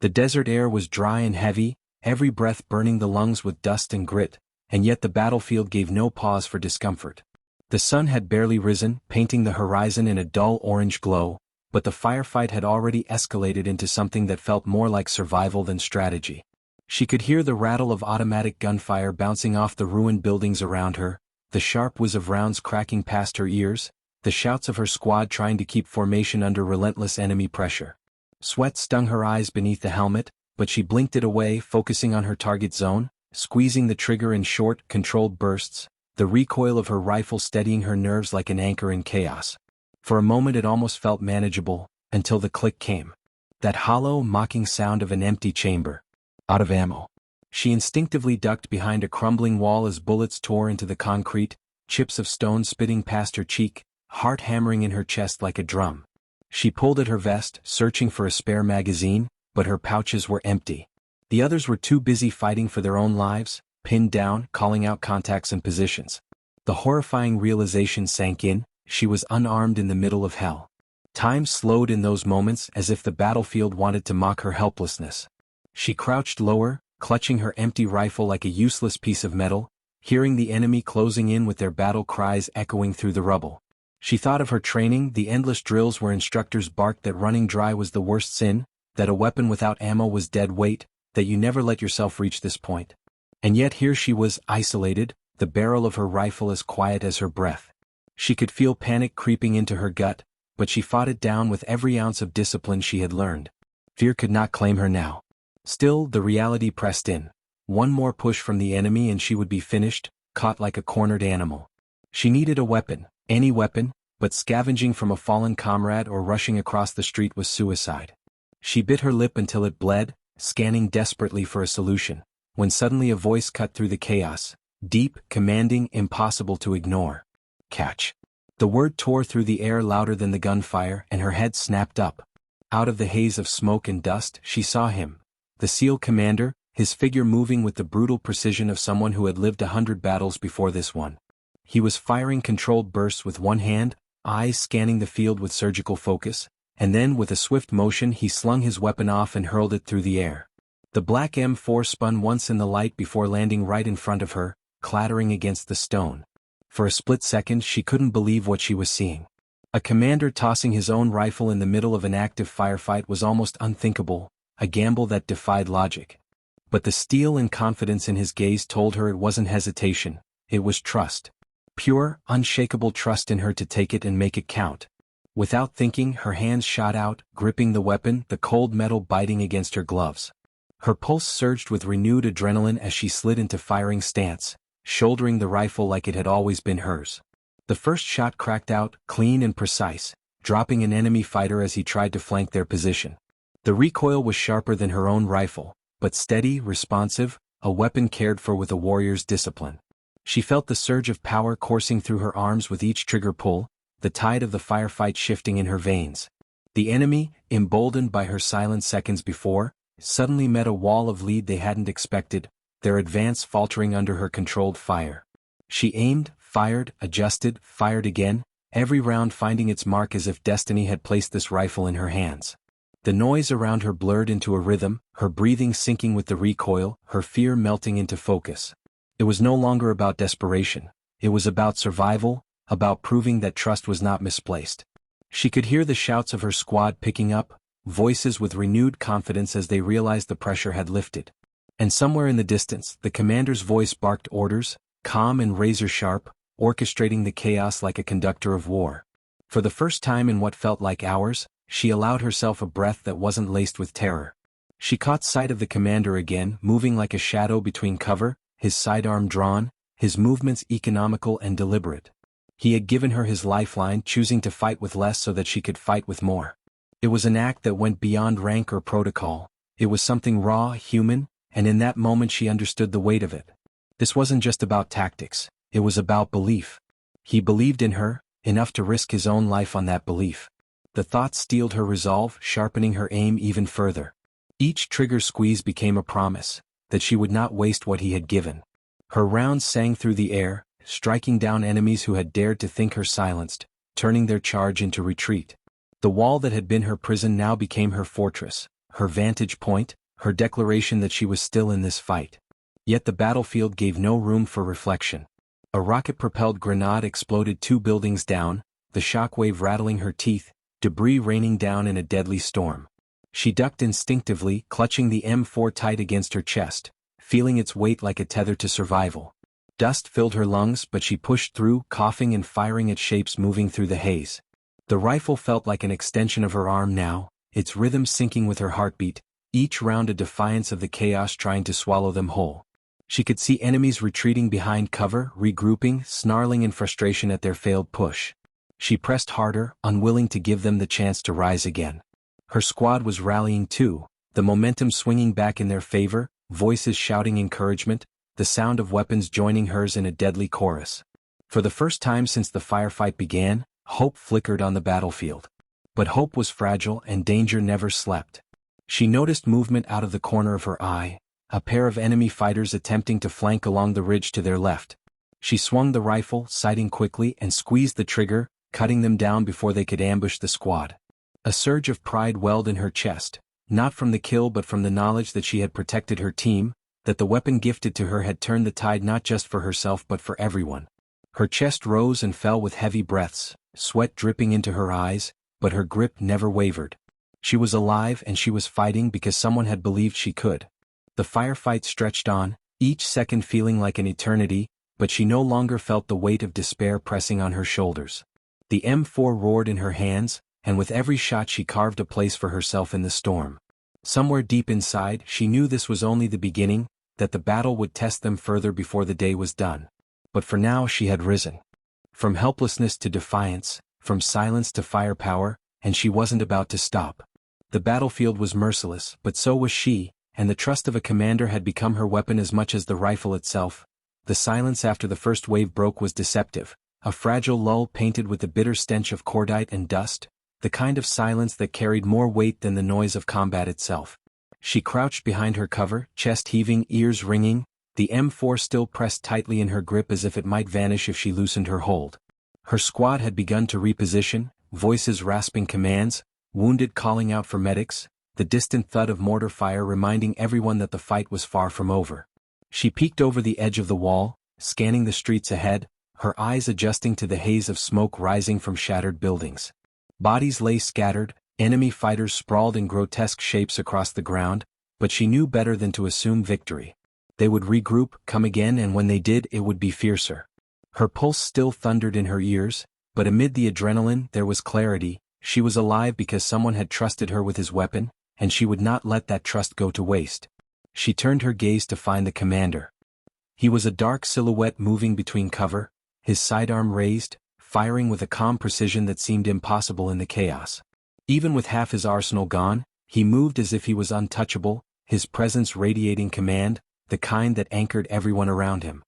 The desert air was dry and heavy, every breath burning the lungs with dust and grit, and yet the battlefield gave no pause for discomfort. The sun had barely risen, painting the horizon in a dull orange glow, but the firefight had already escalated into something that felt more like survival than strategy. She could hear the rattle of automatic gunfire bouncing off the ruined buildings around her, the sharp whiz of rounds cracking past her ears, the shouts of her squad trying to keep formation under relentless enemy pressure. Sweat stung her eyes beneath the helmet, but she blinked it away, focusing on her target zone, squeezing the trigger in short, controlled bursts, the recoil of her rifle steadying her nerves like an anchor in chaos. For a moment it almost felt manageable, until the click came. That hollow, mocking sound of an empty chamber. Out of ammo. She instinctively ducked behind a crumbling wall as bullets tore into the concrete, chips of stone spitting past her cheek, heart hammering in her chest like a drum. She pulled at her vest, searching for a spare magazine, but her pouches were empty. The others were too busy fighting for their own lives, pinned down, calling out contacts and positions. The horrifying realization sank in, she was unarmed in the middle of hell. Time slowed in those moments as if the battlefield wanted to mock her helplessness. She crouched lower, clutching her empty rifle like a useless piece of metal, hearing the enemy closing in with their battle cries echoing through the rubble. She thought of her training, the endless drills where instructors barked that running dry was the worst sin, that a weapon without ammo was dead weight, that you never let yourself reach this point. And yet here she was, isolated, the barrel of her rifle as quiet as her breath. She could feel panic creeping into her gut, but she fought it down with every ounce of discipline she had learned. Fear could not claim her now. Still, the reality pressed in. One more push from the enemy and she would be finished, caught like a cornered animal. She needed a weapon, any weapon, but scavenging from a fallen comrade or rushing across the street was suicide. She bit her lip until it bled, scanning desperately for a solution, when suddenly a voice cut through the chaos, deep, commanding, impossible to ignore. Catch. The word tore through the air louder than the gunfire, and her head snapped up. Out of the haze of smoke and dust, she saw him, the SEAL commander, his figure moving with the brutal precision of someone who had lived 100 battles before this one. He was firing controlled bursts with one hand, eyes scanning the field with surgical focus, and then with a swift motion he slung his weapon off and hurled it through the air. The black M4 spun once in the light before landing right in front of her, clattering against the stone. For a split second she couldn't believe what she was seeing. A commander tossing his own rifle in the middle of an active firefight was almost unthinkable, a gamble that defied logic. But the steel and confidence in his gaze told her it wasn't hesitation, it was trust. Pure, unshakable trust in her to take it and make it count. Without thinking, her hands shot out, gripping the weapon, the cold metal biting against her gloves. Her pulse surged with renewed adrenaline as she slid into firing stance, shouldering the rifle like it had always been hers. The first shot cracked out, clean and precise, dropping an enemy fighter as he tried to flank their position. The recoil was sharper than her own rifle, but steady, responsive, a weapon cared for with a warrior's discipline. She felt the surge of power coursing through her arms with each trigger pull, the tide of the firefight shifting in her veins. The enemy, emboldened by her silence seconds before, suddenly met a wall of lead they hadn't expected, their advance faltering under her controlled fire. She aimed, fired, adjusted, fired again, every round finding its mark as if destiny had placed this rifle in her hands. The noise around her blurred into a rhythm, her breathing sinking with the recoil, her fear melting into focus. It was no longer about desperation. It was about survival, about proving that trust was not misplaced. She could hear the shouts of her squad picking up, voices with renewed confidence as they realized the pressure had lifted. And somewhere in the distance, the commander's voice barked orders, calm and razor-sharp, orchestrating the chaos like a conductor of war. For the first time in what felt like hours, she allowed herself a breath that wasn't laced with terror. She caught sight of the commander again, moving like a shadow between cover, his sidearm drawn, his movements economical and deliberate. He had given her his lifeline, choosing to fight with less so that she could fight with more. It was an act that went beyond rank or protocol. It was something raw, human, and in that moment she understood the weight of it. This wasn't just about tactics, it was about belief. He believed in her, enough to risk his own life on that belief. The thought steeled her resolve, sharpening her aim even further. Each trigger squeeze became a promise, that she would not waste what he had given. Her rounds sang through the air, striking down enemies who had dared to think her silenced, turning their charge into retreat. The wall that had been her prison now became her fortress, her vantage point, her declaration that she was still in this fight. Yet the battlefield gave no room for reflection. A rocket-propelled grenade exploded 2 buildings down, the shockwave rattling her teeth, debris raining down in a deadly storm. She ducked instinctively, clutching the M4 tight against her chest, feeling its weight like a tether to survival. Dust filled her lungs, but she pushed through, coughing and firing at shapes moving through the haze. The rifle felt like an extension of her arm now, its rhythm syncing with her heartbeat, each round a defiance of the chaos trying to swallow them whole. She could see enemies retreating behind cover, regrouping, snarling in frustration at their failed push. She pressed harder, unwilling to give them the chance to rise again. Her squad was rallying too, the momentum swinging back in their favor, voices shouting encouragement, the sound of weapons joining hers in a deadly chorus. For the first time since the firefight began, hope flickered on the battlefield. But hope was fragile and danger never slept. She noticed movement out of the corner of her eye, a pair of enemy fighters attempting to flank along the ridge to their left. She swung the rifle, sighting quickly, and squeezed the trigger, cutting them down before they could ambush the squad. A surge of pride welled in her chest, not from the kill but from the knowledge that she had protected her team, that the weapon gifted to her had turned the tide not just for herself but for everyone. Her chest rose and fell with heavy breaths, sweat dripping into her eyes, but her grip never wavered. She was alive and she was fighting because someone had believed she could. The firefight stretched on, each second feeling like an eternity, but she no longer felt the weight of despair pressing on her shoulders. The M4 roared in her hands, and with every shot she carved a place for herself in the storm. Somewhere deep inside, she knew this was only the beginning, that the battle would test them further before the day was done. But for now she had risen. From helplessness to defiance, from silence to firepower, and she wasn't about to stop. The battlefield was merciless, but so was she, and the trust of a commander had become her weapon as much as the rifle itself. The silence after the first wave broke was deceptive, a fragile lull painted with the bitter stench of cordite and dust, the kind of silence that carried more weight than the noise of combat itself. She crouched behind her cover, chest heaving, ears ringing, the M4 still pressed tightly in her grip as if it might vanish if she loosened her hold. Her squad had begun to reposition, voices rasping commands, wounded calling out for medics, the distant thud of mortar fire reminding everyone that the fight was far from over. She peeked over the edge of the wall, scanning the streets ahead, her eyes adjusting to the haze of smoke rising from shattered buildings. Bodies lay scattered, enemy fighters sprawled in grotesque shapes across the ground, but she knew better than to assume victory. They would regroup, come again, and when they did it would be fiercer. Her pulse still thundered in her ears, but amid the adrenaline there was clarity. She was alive because someone had trusted her with his weapon, and she would not let that trust go to waste. She turned her gaze to find the commander. He was a dark silhouette moving between cover, his sidearm raised, firing with a calm precision that seemed impossible in the chaos. Even with half his arsenal gone, he moved as if he was untouchable, his presence radiating command, the kind that anchored everyone around him.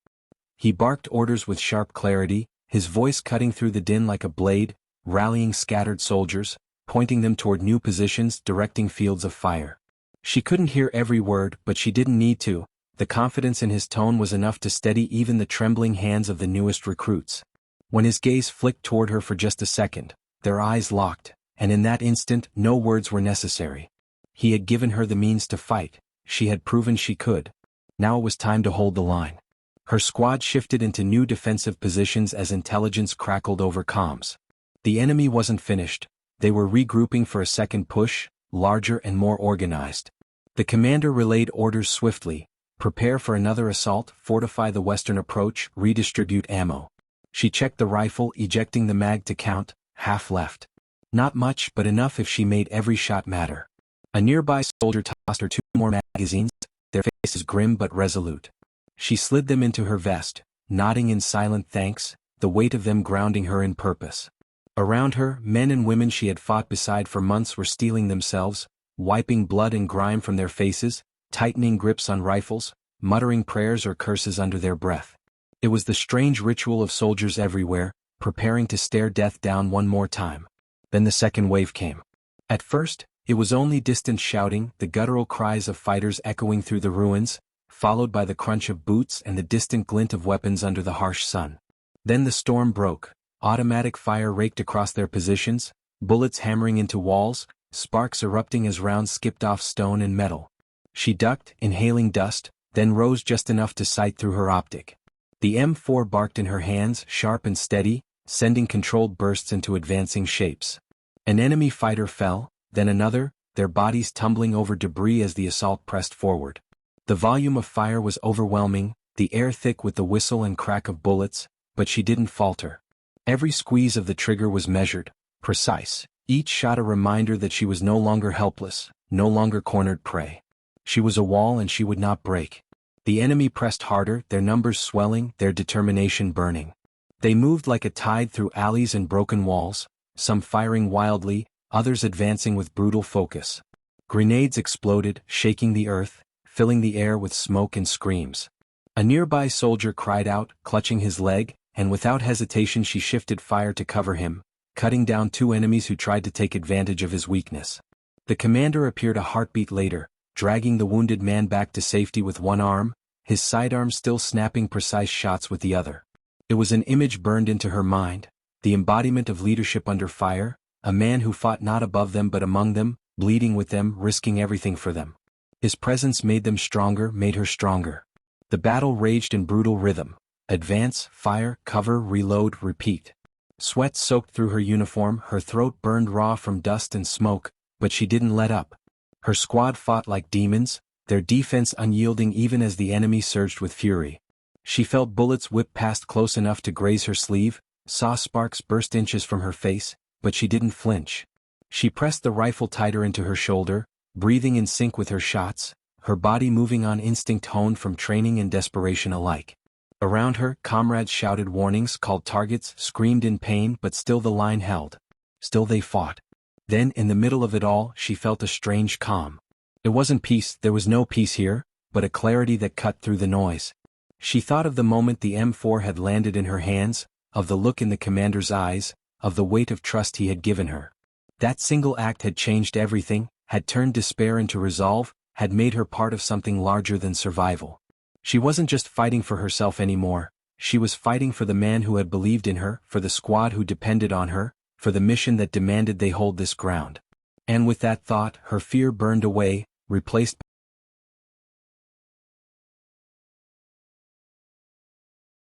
He barked orders with sharp clarity, his voice cutting through the din like a blade, rallying scattered soldiers, pointing them toward new positions, directing fields of fire. She couldn't hear every word, but she didn't need to. The confidence in his tone was enough to steady even the trembling hands of the newest recruits. When his gaze flicked toward her for just a second, their eyes locked, and in that instant no words were necessary. He had given her the means to fight, she had proven she could. Now it was time to hold the line. Her squad shifted into new defensive positions as intelligence crackled over comms. The enemy wasn't finished, they were regrouping for a second push, larger and more organized. The commander relayed orders swiftly: prepare for another assault, fortify the western approach, redistribute ammo. She checked the rifle, ejecting the mag to count, half left. Not much, but enough if she made every shot matter. A nearby soldier tossed her 2 more magazines, their faces grim but resolute. She slid them into her vest, nodding in silent thanks, the weight of them grounding her in purpose. Around her, men and women she had fought beside for months were steeling themselves, wiping blood and grime from their faces, tightening grips on rifles, muttering prayers or curses under their breath. It was the strange ritual of soldiers everywhere, preparing to stare death down one more time. Then the second wave came. At first, it was only distant shouting, the guttural cries of fighters echoing through the ruins, followed by the crunch of boots and the distant glint of weapons under the harsh sun. Then the storm broke. Automatic fire raked across their positions, bullets hammering into walls, sparks erupting as rounds skipped off stone and metal. She ducked, inhaling dust, then rose just enough to sight through her optic. The M4 barked in her hands, sharp and steady, sending controlled bursts into advancing shapes. An enemy fighter fell, then another, their bodies tumbling over debris as the assault pressed forward. The volume of fire was overwhelming, the air thick with the whistle and crack of bullets, but she didn't falter. Every squeeze of the trigger was measured, precise, each shot a reminder that she was no longer helpless, no longer cornered prey. She was a wall and she would not break. The enemy pressed harder, their numbers swelling, their determination burning. They moved like a tide through alleys and broken walls, some firing wildly, others advancing with brutal focus. Grenades exploded, shaking the earth, filling the air with smoke and screams. A nearby soldier cried out, clutching his leg, and without hesitation she shifted fire to cover him, cutting down two enemies who tried to take advantage of his weakness. The commander appeared a heartbeat later, dragging the wounded man back to safety with one arm, his sidearm still snapping precise shots with the other. It was an image burned into her mind, the embodiment of leadership under fire, a man who fought not above them but among them, bleeding with them, risking everything for them. His presence made them stronger, made her stronger. The battle raged in brutal rhythm. Advance, fire, cover, reload, repeat. Sweat soaked through her uniform, her throat burned raw from dust and smoke, but she didn't let up. Her squad fought like demons, their defense unyielding even as the enemy surged with fury. She felt bullets whip past close enough to graze her sleeve, saw sparks burst inches from her face, but she didn't flinch. She pressed the rifle tighter into her shoulder, breathing in sync with her shots, her body moving on instinct honed from training and desperation alike. Around her, comrades shouted warnings, called targets, screamed in pain, but still the line held. Still they fought. Then, in the middle of it all, she felt a strange calm. It wasn't peace, there was no peace here, but a clarity that cut through the noise. She thought of the moment the M4 had landed in her hands, of the look in the commander's eyes, of the weight of trust he had given her. That single act had changed everything, had turned despair into resolve, had made her part of something larger than survival. She wasn't just fighting for herself anymore, she was fighting for the man who had believed in her, for the squad who depended on her, for the mission that demanded they hold this ground. And with that thought, her fear burned away, replaced by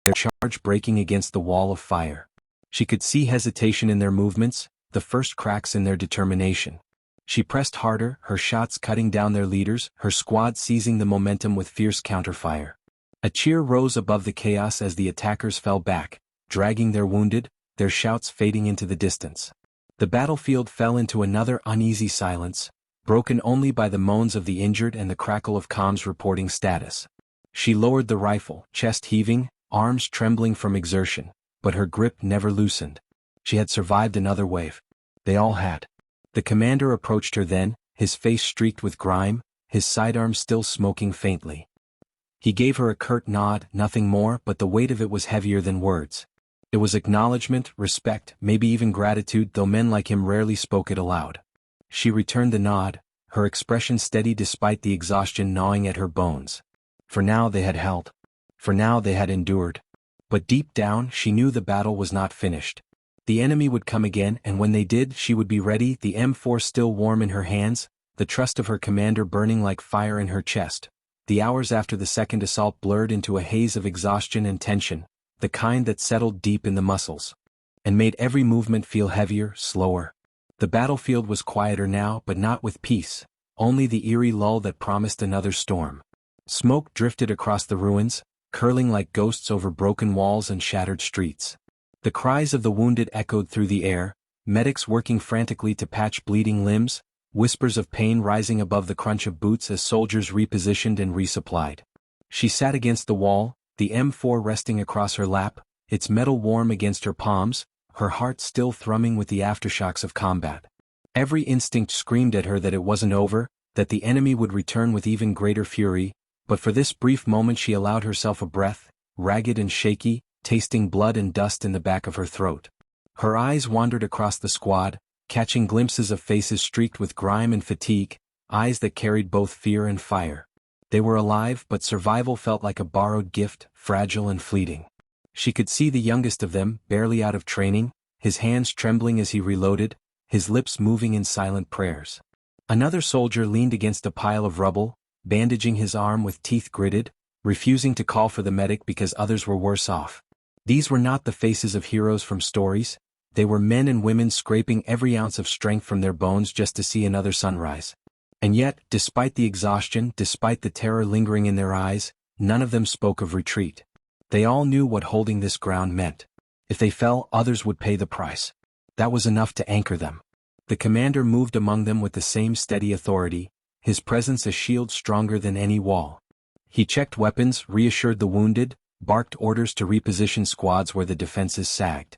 their charge breaking against the wall of fire. She could see hesitation in their movements, the first cracks in their determination. She pressed harder, her shots cutting down their leaders, her squad seizing the momentum with fierce counterfire. A cheer rose above the chaos as the attackers fell back, dragging their wounded, their shouts fading into the distance. The battlefield fell into another uneasy silence, broken only by the moans of the injured and the crackle of comms reporting status. She lowered the rifle, chest heaving, arms trembling from exertion, but her grip never loosened. She had survived another wave. They all had. The commander approached her then, his face streaked with grime, his sidearm still smoking faintly. He gave her a curt nod, nothing more, but the weight of it was heavier than words. It was acknowledgement, respect, maybe even gratitude, though men like him rarely spoke it aloud. She returned the nod, her expression steady despite the exhaustion gnawing at her bones. For now they had held. For now they had endured. But deep down she knew the battle was not finished. The enemy would come again, and when they did, she would be ready, the M4 still warm in her hands, the trust of her commander burning like fire in her chest. The hours after the second assault blurred into a haze of exhaustion and tension, the kind that settled deep in the muscles, and made every movement feel heavier, slower. The battlefield was quieter now, but not with peace, only the eerie lull that promised another storm. Smoke drifted across the ruins, curling like ghosts over broken walls and shattered streets. The cries of the wounded echoed through the air, medics working frantically to patch bleeding limbs, whispers of pain rising above the crunch of boots as soldiers repositioned and resupplied. She sat against the wall, the M4 resting across her lap, its metal warm against her palms, her heart still thrumming with the aftershocks of combat. Every instinct screamed at her that it wasn't over, that the enemy would return with even greater fury, but for this brief moment she allowed herself a breath, ragged and shaky, tasting blood and dust in the back of her throat. Her eyes wandered across the squad, catching glimpses of faces streaked with grime and fatigue, eyes that carried both fear and fire. They were alive, but survival felt like a borrowed gift, fragile and fleeting. She could see the youngest of them, barely out of training, his hands trembling as he reloaded, his lips moving in silent prayers. Another soldier leaned against a pile of rubble, bandaging his arm with teeth gritted, refusing to call for the medic because others were worse off. These were not the faces of heroes from stories, they were men and women scraping every ounce of strength from their bones just to see another sunrise. And yet, despite the exhaustion, despite the terror lingering in their eyes, none of them spoke of retreat. They all knew what holding this ground meant. If they fell, others would pay the price. That was enough to anchor them. The commander moved among them with the same steady authority, his presence a shield stronger than any wall. He checked weapons, reassured the wounded, barked orders to reposition squads where the defenses sagged.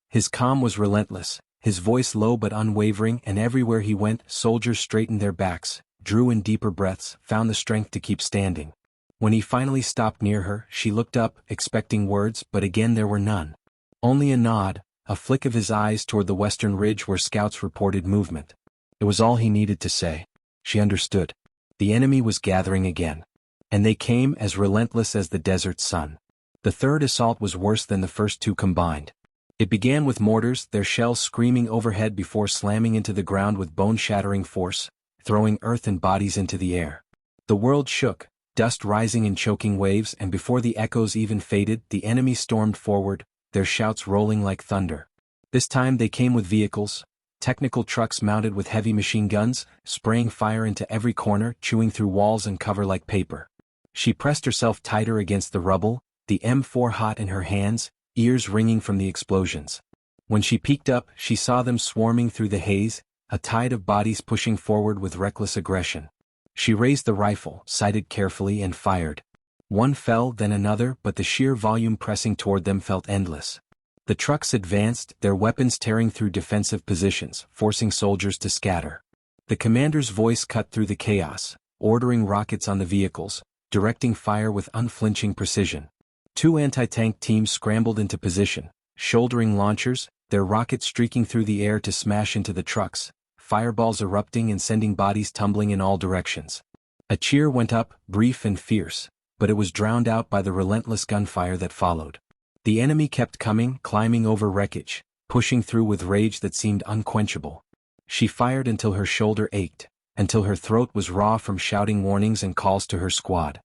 His calm was relentless, his voice low but unwavering, and everywhere he went, soldiers straightened their backs, drew in deeper breaths, found the strength to keep standing. When he finally stopped near her, she looked up, expecting words, but again there were none. Only a nod, a flick of his eyes toward the western ridge where scouts reported movement. It was all he needed to say. She understood. The enemy was gathering again. And they came as relentless as the desert sun. The third assault was worse than the first two combined. It began with mortars, their shells screaming overhead before slamming into the ground with bone-shattering force, throwing earth and bodies into the air. The world shook, dust rising in choking waves, and before the echoes even faded, the enemy stormed forward, their shouts rolling like thunder. This time they came with vehicles, technical trucks mounted with heavy machine guns, spraying fire into every corner, chewing through walls and cover like paper. She pressed herself tighter against the rubble, the M4 hot in her hands, ears ringing from the explosions. When she peeked up, she saw them swarming through the haze, a tide of bodies pushing forward with reckless aggression. She raised the rifle, sighted carefully, and fired. One fell, then another, but the sheer volume pressing toward them felt endless. The trucks advanced, their weapons tearing through defensive positions, forcing soldiers to scatter. The commander's voice cut through the chaos, ordering rockets on the vehicles, directing fire with unflinching precision. Two anti-tank teams scrambled into position, shouldering launchers, their rockets streaking through the air to smash into the trucks, fireballs erupting and sending bodies tumbling in all directions. A cheer went up, brief and fierce, but it was drowned out by the relentless gunfire that followed. The enemy kept coming, climbing over wreckage, pushing through with rage that seemed unquenchable. She fired until her shoulder ached, until her throat was raw from shouting warnings and calls to her squad.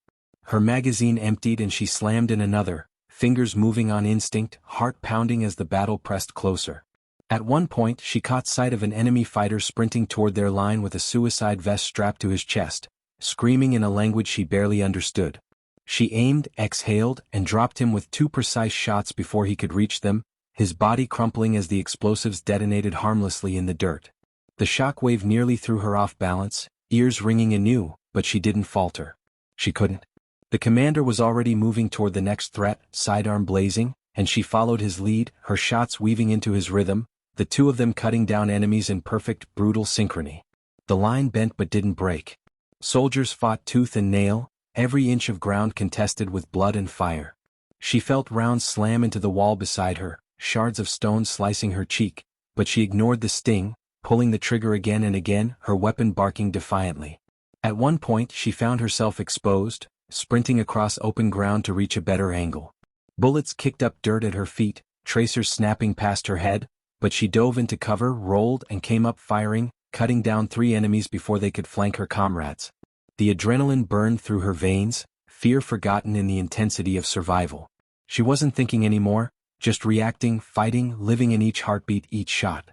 Her magazine emptied and she slammed in another, fingers moving on instinct, heart pounding as the battle pressed closer. At one point she caught sight of an enemy fighter sprinting toward their line with a suicide vest strapped to his chest, screaming in a language she barely understood. She aimed, exhaled, and dropped him with two precise shots before he could reach them, his body crumpling as the explosives detonated harmlessly in the dirt. The shockwave nearly threw her off balance, ears ringing anew, but she didn't falter. She couldn't. The commander was already moving toward the next threat, sidearm blazing, and she followed his lead, her shots weaving into his rhythm, the two of them cutting down enemies in perfect, brutal synchrony. The line bent but didn't break. Soldiers fought tooth and nail, every inch of ground contested with blood and fire. She felt rounds slam into the wall beside her, shards of stone slicing her cheek, but she ignored the sting, pulling the trigger again and again, her weapon barking defiantly. At one point she found herself exposed, sprinting across open ground to reach a better angle. Bullets kicked up dirt at her feet, tracers snapping past her head, but she dove into cover, rolled, and came up firing, cutting down 3 enemies before they could flank her comrades. The adrenaline burned through her veins, fear forgotten in the intensity of survival. She wasn't thinking anymore, just reacting, fighting, living in each heartbeat, each shot.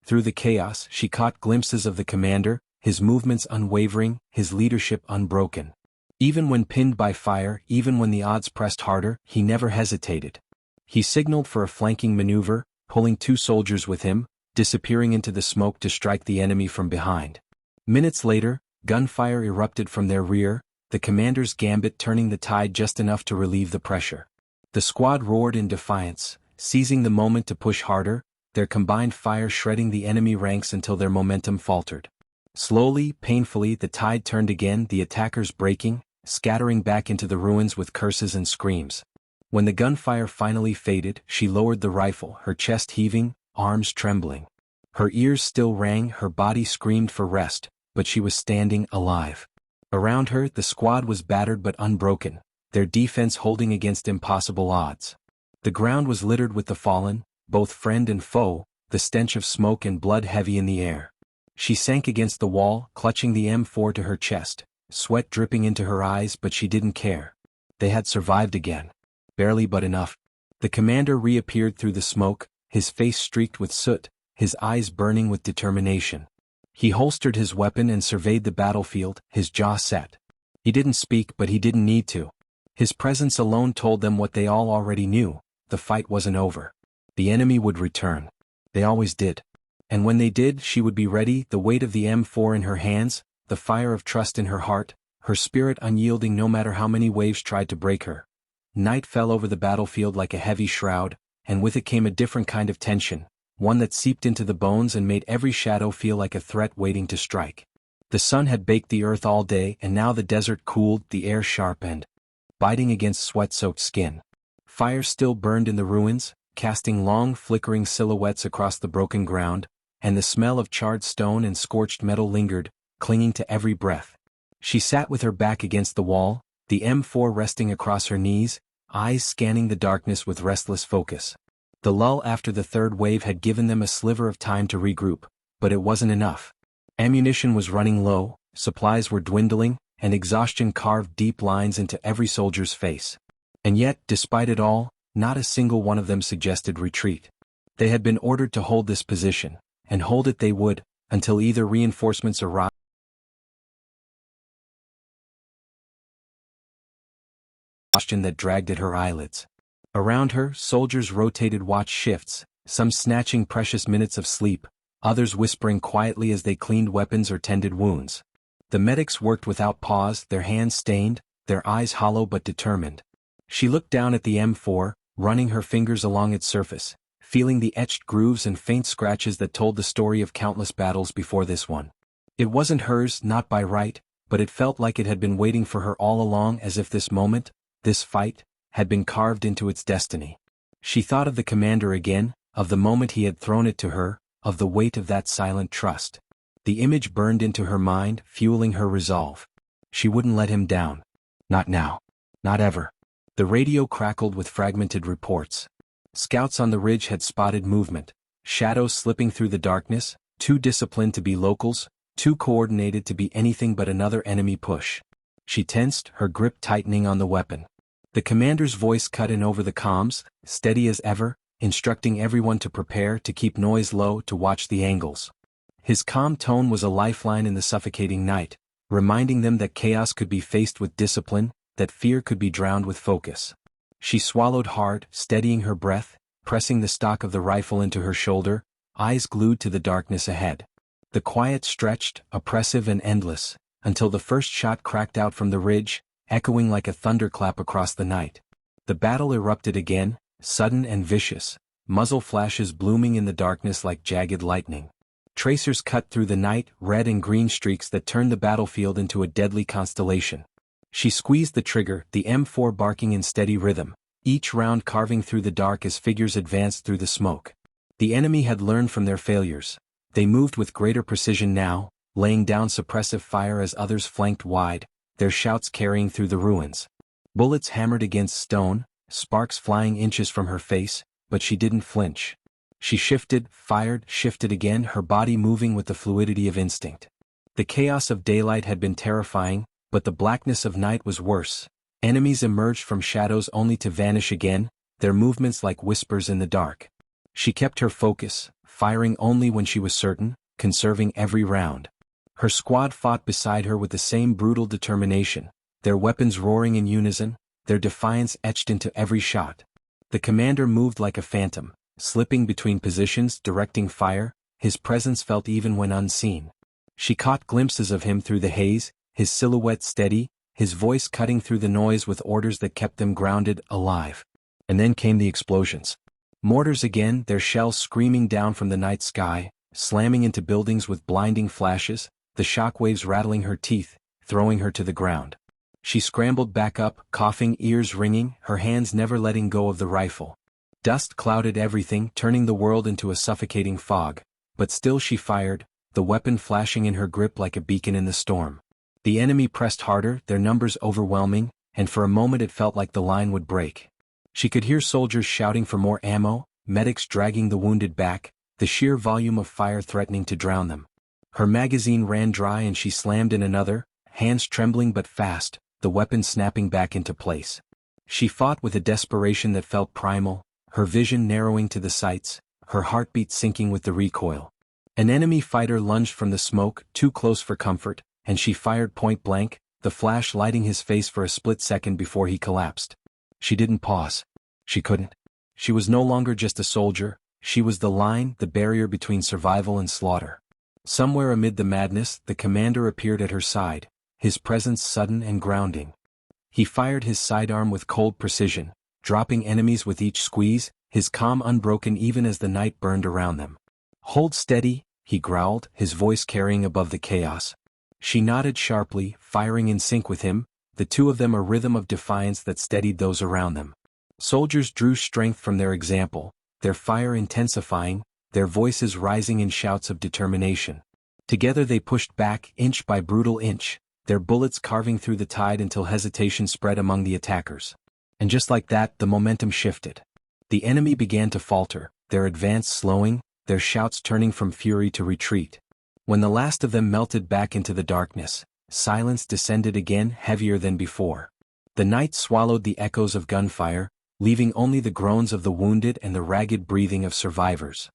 Through the chaos, she caught glimpses of the commander, his movements unwavering, his leadership unbroken. Even when pinned by fire, even when the odds pressed harder, he never hesitated. He signaled for a flanking maneuver, pulling 2 soldiers with him, disappearing into the smoke to strike the enemy from behind. Minutes later, gunfire erupted from their rear, the commander's gambit turning the tide just enough to relieve the pressure. The squad roared in defiance, seizing the moment to push harder, their combined fire shredding the enemy ranks until their momentum faltered. Slowly, painfully, the tide turned again, the attackers breaking, scattering back into the ruins with curses and screams. When the gunfire finally faded, she lowered the rifle, her chest heaving, arms trembling. Her ears still rang, her body screamed for rest, but she was standing alive. Around her, the squad was battered but unbroken, their defense holding against impossible odds. The ground was littered with the fallen, both friend and foe, the stench of smoke and blood heavy in the air. She sank against the wall, clutching the M4 to her chest, sweat dripping into her eyes, but she didn't care. They had survived again. Barely, but enough. The commander reappeared through the smoke, his face streaked with soot, his eyes burning with determination. He holstered his weapon and surveyed the battlefield, his jaw set. He didn't speak, but he didn't need to. His presence alone told them what they all already knew: the fight wasn't over. The enemy would return. They always did. And when they did, she would be ready, the weight of the M4 in her hands, the fire of trust in her heart, her spirit unyielding no matter how many waves tried to break her. Night fell over the battlefield like a heavy shroud, and with it came a different kind of tension, one that seeped into the bones and made every shadow feel like a threat waiting to strike. The sun had baked the earth all day, and now the desert cooled, the air sharp and biting against sweat-soaked skin. Fire still burned in the ruins, casting long flickering silhouettes across the broken ground, and the smell of charred stone and scorched metal lingered, clinging to every breath. She sat with her back against the wall, the M4 resting across her knees, eyes scanning the darkness with restless focus. The lull after the third wave had given them a sliver of time to regroup, but it wasn't enough. Ammunition was running low, supplies were dwindling, and exhaustion carved deep lines into every soldier's face. And yet, despite it all, not a single one of them suggested retreat. They had been ordered to hold this position, and hold it they would, until either reinforcements arrived. That dragged at her eyelids. Around her, soldiers rotated watch shifts, some snatching precious minutes of sleep, others whispering quietly as they cleaned weapons or tended wounds. The medics worked without pause, their hands stained, their eyes hollow but determined. She looked down at the M4, running her fingers along its surface, feeling the etched grooves and faint scratches that told the story of countless battles before this one. It wasn't hers, not by right, but it felt like it had been waiting for her all along, as if this moment, this fight, had been carved into its destiny. She thought of the commander again, of the moment he had thrown it to her, of the weight of that silent trust. The image burned into her mind, fueling her resolve. She wouldn't let him down. Not now. Not ever. The radio crackled with fragmented reports. Scouts on the ridge had spotted movement, shadows slipping through the darkness, too disciplined to be locals, too coordinated to be anything but another enemy push. She tensed, her grip tightening on the weapon. The commander's voice cut in over the comms, steady as ever, instructing everyone to prepare, to keep noise low, to watch the angles. His calm tone was a lifeline in the suffocating night, reminding them that chaos could be faced with discipline, that fear could be drowned with focus. She swallowed hard, steadying her breath, pressing the stock of the rifle into her shoulder, eyes glued to the darkness ahead. The quiet stretched, oppressive and endless, until the first shot cracked out from the ridge, echoing like a thunderclap across the night. The battle erupted again, sudden and vicious, muzzle flashes blooming in the darkness like jagged lightning. Tracers cut through the night, red and green streaks that turned the battlefield into a deadly constellation. She squeezed the trigger, the M4 barking in steady rhythm, each round carving through the dark as figures advanced through the smoke. The enemy had learned from their failures. They moved with greater precision now, laying down suppressive fire as others flanked wide, their shouts carrying through the ruins. Bullets hammered against stone, sparks flying inches from her face, but she didn't flinch. She shifted, fired, shifted again, her body moving with the fluidity of instinct. The chaos of daylight had been terrifying, but the blackness of night was worse. Enemies emerged from shadows only to vanish again, their movements like whispers in the dark. She kept her focus, firing only when she was certain, conserving every round. Her squad fought beside her with the same brutal determination, their weapons roaring in unison, their defiance etched into every shot. The commander moved like a phantom, slipping between positions, directing fire, his presence felt even when unseen. She caught glimpses of him through the haze, his silhouette steady, his voice cutting through the noise with orders that kept them grounded, alive. And then came the explosions. Mortars again, their shells screaming down from the night sky, slamming into buildings with blinding flashes, the shockwaves rattling her teeth, throwing her to the ground. She scrambled back up, coughing, ears ringing, her hands never letting go of the rifle. Dust clouded everything, turning the world into a suffocating fog, but still she fired, the weapon flashing in her grip like a beacon in the storm. The enemy pressed harder, their numbers overwhelming, and for a moment it felt like the line would break. She could hear soldiers shouting for more ammo, medics dragging the wounded back, the sheer volume of fire threatening to drown them. Her magazine ran dry and she slammed in another, hands trembling but fast, the weapon snapping back into place. She fought with a desperation that felt primal, her vision narrowing to the sights, her heartbeat sinking with the recoil. An enemy fighter lunged from the smoke, too close for comfort, and she fired point blank, the flash lighting his face for a split second before he collapsed. She didn't pause. She couldn't. She was no longer just a soldier, she was the line, the barrier between survival and slaughter. Somewhere amid the madness, the commander appeared at her side, his presence sudden and grounding. He fired his sidearm with cold precision, dropping enemies with each squeeze, his calm unbroken even as the night burned around them. "Hold steady," he growled, his voice carrying above the chaos. She nodded sharply, firing in sync with him, the two of them a rhythm of defiance that steadied those around them. Soldiers drew strength from their example, their fire intensifying, their voices rising in shouts of determination. Together they pushed back, inch by brutal inch, their bullets carving through the tide until hesitation spread among the attackers. And just like that, the momentum shifted. The enemy began to falter, their advance slowing, their shouts turning from fury to retreat. When the last of them melted back into the darkness, silence descended again, heavier than before. The night swallowed the echoes of gunfire, leaving only the groans of the wounded and the ragged breathing of survivors.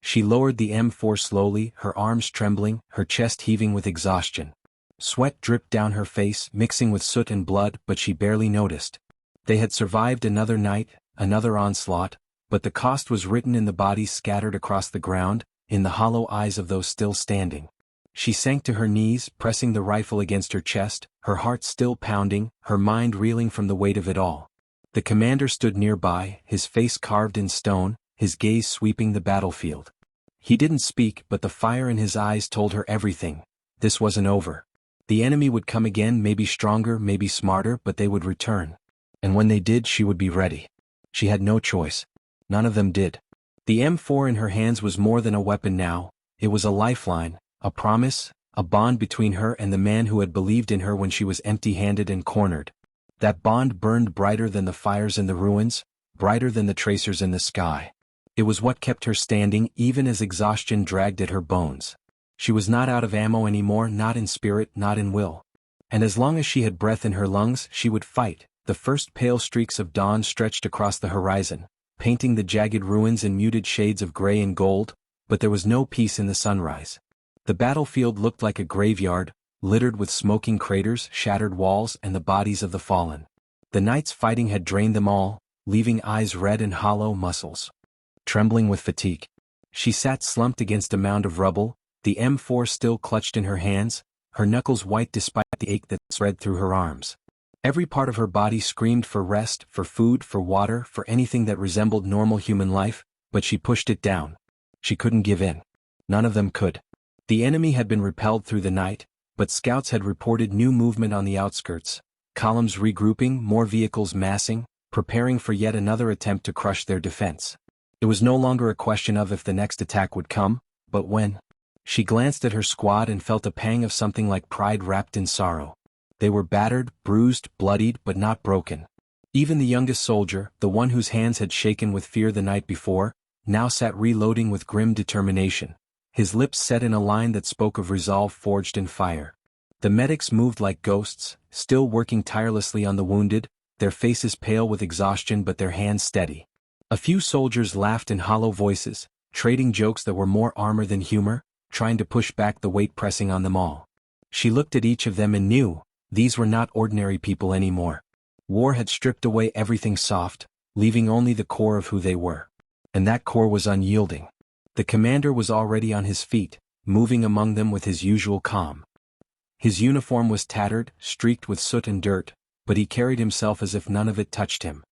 She lowered the M4 slowly, her arms trembling, her chest heaving with exhaustion. Sweat dripped down her face, mixing with soot and blood, but she barely noticed. They had survived another night, another onslaught, but the cost was written in the bodies scattered across the ground, in the hollow eyes of those still standing. She sank to her knees, pressing the rifle against her chest, her heart still pounding, her mind reeling from the weight of it all. The commander stood nearby, his face carved in stone, his gaze sweeping the battlefield. He didn't speak, but the fire in his eyes told her everything. This wasn't over. The enemy would come again, maybe stronger, maybe smarter, but they would return. And when they did, she would be ready. She had no choice. None of them did. The M4 in her hands was more than a weapon now, it was a lifeline, a promise, a bond between her and the man who had believed in her when she was empty-handed and cornered. That bond burned brighter than the fires in the ruins, brighter than the tracers in the sky. It was what kept her standing even as exhaustion dragged at her bones. She was not out of ammo anymore, not in spirit, not in will. And as long as she had breath in her lungs, she would fight. The first pale streaks of dawn stretched across the horizon, painting the jagged ruins in muted shades of gray and gold, but there was no peace in the sunrise. The battlefield looked like a graveyard, littered with smoking craters, shattered walls, and the bodies of the fallen. The night's fighting had drained them all, leaving eyes red and hollow, muscles trembling with fatigue. She sat slumped against a mound of rubble, the M4 still clutched in her hands, her knuckles white despite the ache that spread through her arms. Every part of her body screamed for rest, for food, for water, for anything that resembled normal human life, but she pushed it down. She couldn't give in. None of them could. The enemy had been repelled through the night, but scouts had reported new movement on the outskirts, columns regrouping, more vehicles massing, preparing for yet another attempt to crush their defense. It was no longer a question of if the next attack would come, but when. She glanced at her squad and felt a pang of something like pride wrapped in sorrow. They were battered, bruised, bloodied, but not broken. Even the youngest soldier, the one whose hands had shaken with fear the night before, now sat reloading with grim determination, his lips set in a line that spoke of resolve forged in fire. The medics moved like ghosts, still working tirelessly on the wounded, their faces pale with exhaustion but their hands steady. A few soldiers laughed in hollow voices, trading jokes that were more armor than humor, trying to push back the weight pressing on them all. She looked at each of them and knew, these were not ordinary people anymore. War had stripped away everything soft, leaving only the core of who they were. And that core was unyielding. The commander was already on his feet, moving among them with his usual calm. His uniform was tattered, streaked with soot and dirt, but he carried himself as if none of it touched him.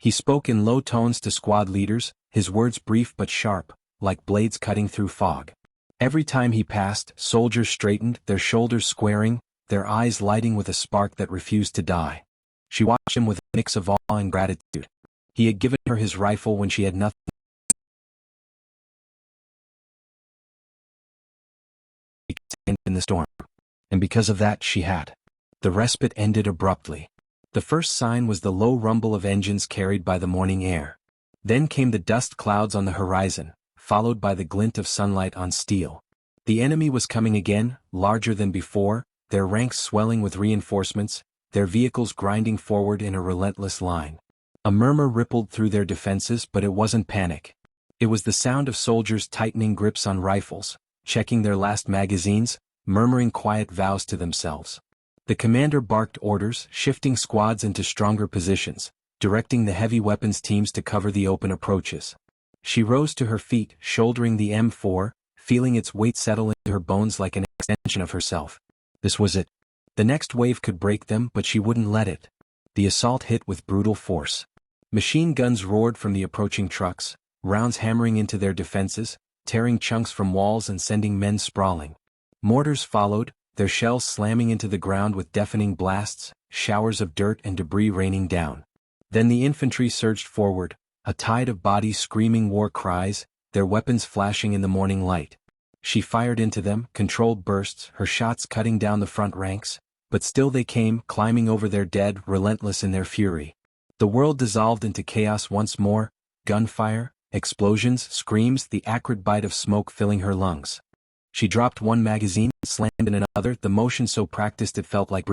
He spoke in low tones to squad leaders, his words brief but sharp, like blades cutting through fog. Every time he passed, soldiers straightened, their shoulders squaring, their eyes lighting with a spark that refused to die. She watched him with a mix of awe and gratitude. He had given her his rifle when she had nothing to stand in the storm. And because of that she had. The respite ended abruptly. The first sign was the low rumble of engines carried by the morning air. Then came the dust clouds on the horizon, followed by the glint of sunlight on steel. The enemy was coming again, larger than before, their ranks swelling with reinforcements, their vehicles grinding forward in a relentless line. A murmur rippled through their defenses, but it wasn't panic. It was the sound of soldiers tightening grips on rifles, checking their last magazines, murmuring quiet vows to themselves. The commander barked orders, shifting squads into stronger positions, directing the heavy weapons teams to cover the open approaches. She rose to her feet, shouldering the M4, feeling its weight settle into her bones like an extension of herself. This was it. The next wave could break them, but she wouldn't let it. The assault hit with brutal force. Machine guns roared from the approaching trucks, rounds hammering into their defenses, tearing chunks from walls and sending men sprawling. Mortars followed, their shells slamming into the ground with deafening blasts, showers of dirt and debris raining down. Then the infantry surged forward, a tide of bodies screaming war cries, their weapons flashing in the morning light. She fired into them, controlled bursts, her shots cutting down the front ranks, but still they came, climbing over their dead, relentless in their fury. The world dissolved into chaos once more, gunfire, explosions, screams, the acrid bite of smoke filling her lungs. She dropped one magazine, slammed in another, the motion so practiced it felt like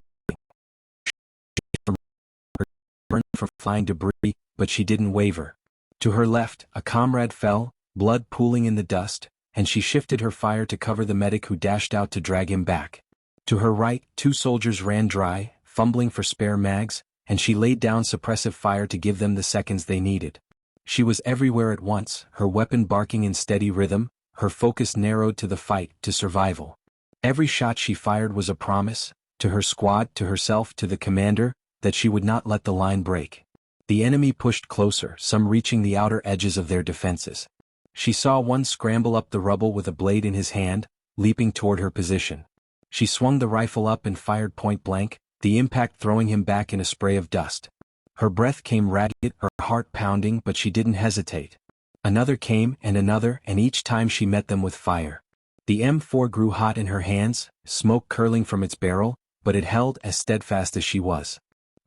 burned from flying debris, but she didn't waver. To her left, a comrade fell, blood pooling in the dust, and she shifted her fire to cover the medic who dashed out to drag him back. To her right, two soldiers ran dry, fumbling for spare mags, and she laid down suppressive fire to give them the seconds they needed. She was everywhere at once, her weapon barking in steady rhythm, her focus narrowed to the fight, to survival. Every shot she fired was a promise, to her squad, to herself, to the commander, that she would not let the line break. The enemy pushed closer, some reaching the outer edges of their defenses. She saw one scramble up the rubble with a blade in his hand, leaping toward her position. She swung the rifle up and fired point blank, the impact throwing him back in a spray of dust. Her breath came ragged, her heart pounding, but she didn't hesitate. Another came, and each time she met them with fire. The M4 grew hot in her hands, smoke curling from its barrel, but it held as steadfast as she was.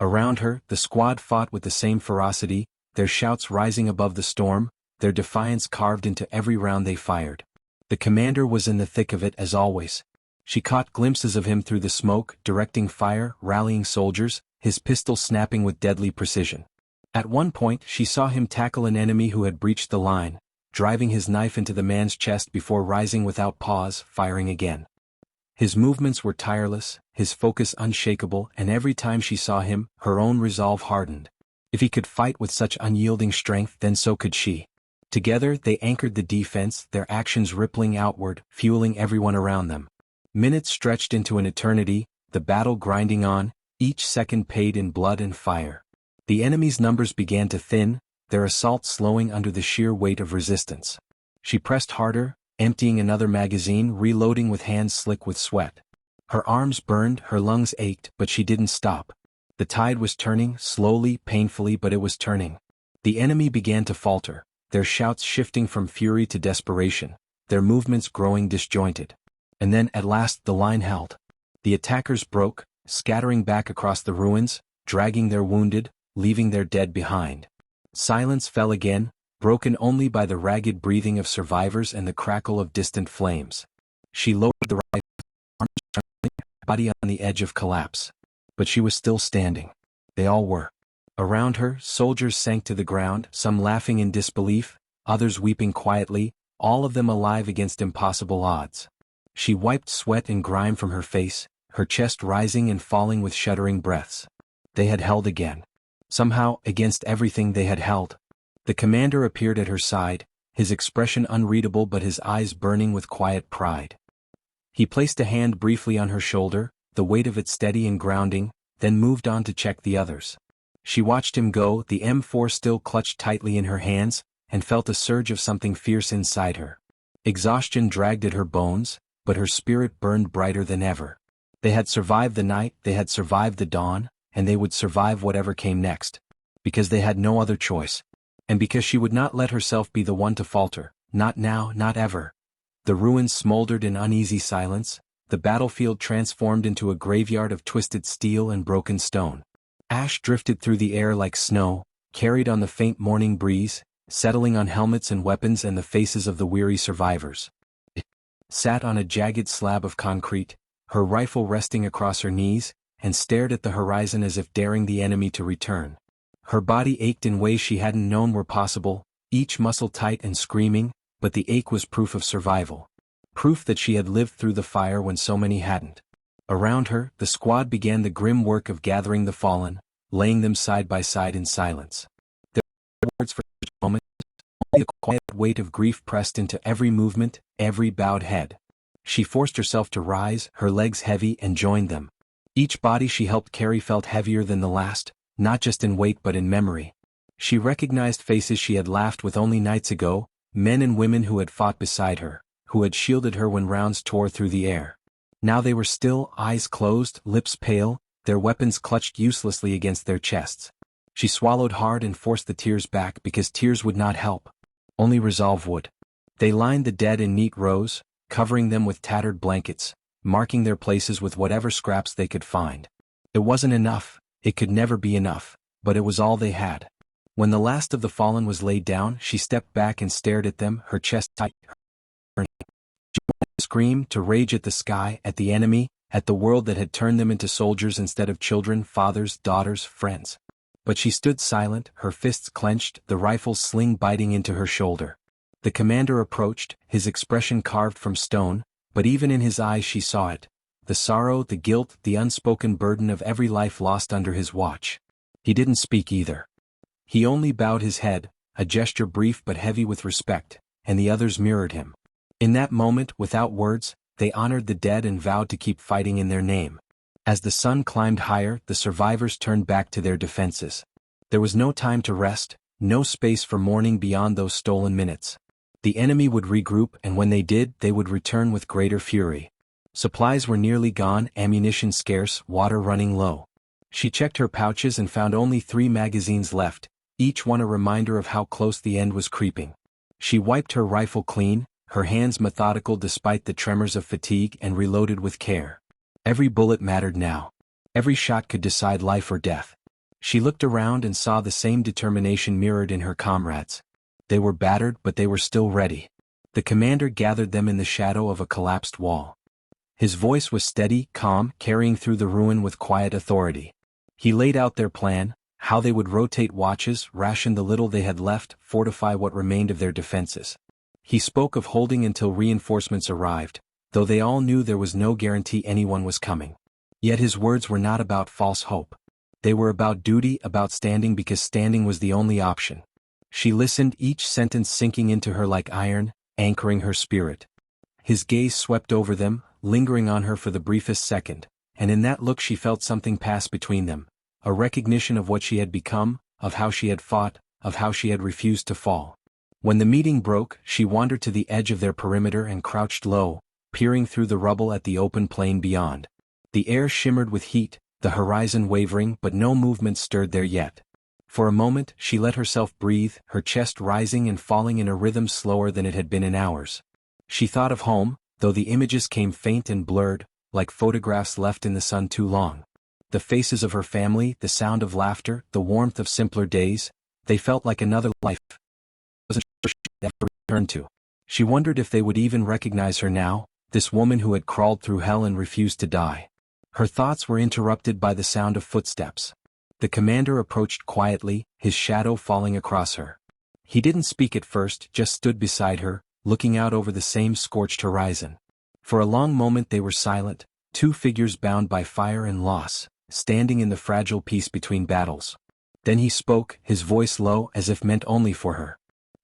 Around her, the squad fought with the same ferocity, their shouts rising above the storm, their defiance carved into every round they fired. The commander was in the thick of it as always. She caught glimpses of him through the smoke, directing fire, rallying soldiers, his pistol snapping with deadly precision. At one point she saw him tackle an enemy who had breached the line, driving his knife into the man's chest before rising without pause, firing again. His movements were tireless, his focus unshakable, and every time she saw him, her own resolve hardened. If he could fight with such unyielding strength, then so could she. Together they anchored the defense, their actions rippling outward, fueling everyone around them. Minutes stretched into an eternity, the battle grinding on, each second paid in blood and fire. The enemy's numbers began to thin, their assault slowing under the sheer weight of resistance. She pressed harder, emptying another magazine, reloading with hands slick with sweat. Her arms burned, her lungs ached, but she didn't stop. The tide was turning, slowly, painfully, but it was turning. The enemy began to falter, their shouts shifting from fury to desperation, their movements growing disjointed. And then, at last, the line held. The attackers broke, scattering back across the ruins, dragging their wounded, leaving their dead behind. Silence fell again, broken only by the ragged breathing of survivors and the crackle of distant flames. She lowered the rifle, arms trembling, body on the edge of collapse. But she was still standing. They all were. Around her, soldiers sank to the ground, some laughing in disbelief, others weeping quietly, all of them alive against impossible odds. She wiped sweat and grime from her face, her chest rising and falling with shuddering breaths. They had held again. Somehow, against everything they had held. The commander appeared at her side, his expression unreadable but his eyes burning with quiet pride. He placed a hand briefly on her shoulder, the weight of it steady and grounding, then moved on to check the others. She watched him go, the M4 still clutched tightly in her hands, and felt a surge of something fierce inside her. Exhaustion dragged at her bones, but her spirit burned brighter than ever. They had survived the night, they had survived the dawn, and they would survive whatever came next. Because they had no other choice. And because she would not let herself be the one to falter, not now, not ever. The ruins smoldered in uneasy silence, the battlefield transformed into a graveyard of twisted steel and broken stone. Ash drifted through the air like snow, carried on the faint morning breeze, settling on helmets and weapons and the faces of the weary survivors. Sat on a jagged slab of concrete, her rifle resting across her knees, and stared at the horizon as if daring the enemy to return. Her body ached in ways she hadn't known were possible, each muscle tight and screaming, but the ache was proof of survival. Proof that she had lived through the fire when so many hadn't. Around her, the squad began the grim work of gathering the fallen, laying them side by side in silence. There were words for each moment, only a quiet weight of grief pressed into every movement, every bowed head. She forced herself to rise, her legs heavy, and joined them. Each body she helped carry felt heavier than the last, not just in weight but in memory. She recognized faces she had laughed with only nights ago, men and women who had fought beside her, who had shielded her when rounds tore through the air. Now they were still, eyes closed, lips pale, their weapons clutched uselessly against their chests. She swallowed hard and forced the tears back because tears would not help. Only resolve would. They lined the dead in neat rows, covering them with tattered blankets, marking their places with whatever scraps they could find. It wasn't enough, it could never be enough, but it was all they had. When the last of the fallen was laid down, she stepped back and stared at them, her chest tight. She wanted to scream, to rage at the sky, at the enemy, at the world that had turned them into soldiers instead of children, fathers, daughters, friends. But she stood silent, her fists clenched, the rifle's sling biting into her shoulder. The commander approached, his expression carved from stone, but even in his eyes she saw it. The sorrow, the guilt, the unspoken burden of every life lost under his watch. He didn't speak either. He only bowed his head, a gesture brief but heavy with respect, and the others mirrored him. In that moment, without words, they honored the dead and vowed to keep fighting in their name. As the sun climbed higher, the survivors turned back to their defenses. There was no time to rest, no space for mourning beyond those stolen minutes. The enemy would regroup, and when they did, they would return with greater fury. Supplies were nearly gone, ammunition scarce, water running low. She checked her pouches and found only 3 magazines left, each one a reminder of how close the end was creeping. She wiped her rifle clean, her hands methodical despite the tremors of fatigue, and reloaded with care. Every bullet mattered now. Every shot could decide life or death. She looked around and saw the same determination mirrored in her comrades. They were battered, but they were still ready. The commander gathered them in the shadow of a collapsed wall. His voice was steady, calm, carrying through the ruin with quiet authority. He laid out their plan, how they would rotate watches, ration the little they had left, fortify what remained of their defenses. He spoke of holding until reinforcements arrived, though they all knew there was no guarantee anyone was coming. Yet his words were not about false hope. They were about duty, about standing because standing was the only option. She listened, each sentence sinking into her like iron, anchoring her spirit. His gaze swept over them, lingering on her for the briefest second, and in that look she felt something pass between them, a recognition of what she had become, of how she had fought, of how she had refused to fall. When the meeting broke, she wandered to the edge of their perimeter and crouched low, peering through the rubble at the open plain beyond. The air shimmered with heat, the horizon wavering, but no movement stirred there yet. For a moment, she let herself breathe, her chest rising and falling in a rhythm slower than it had been in hours. She thought of home, though the images came faint and blurred, like photographs left in the sun too long. The faces of her family, the sound of laughter, the warmth of simpler days, they felt like another life. Wasn't sure she'd ever return to. She wondered if they would even recognize her now, this woman who had crawled through hell and refused to die. Her thoughts were interrupted by the sound of footsteps. The commander approached quietly, his shadow falling across her. He didn't speak at first, just stood beside her, looking out over the same scorched horizon. For a long moment they were silent, 2 figures bound by fire and loss, standing in the fragile peace between battles. Then he spoke, his voice low as if meant only for her.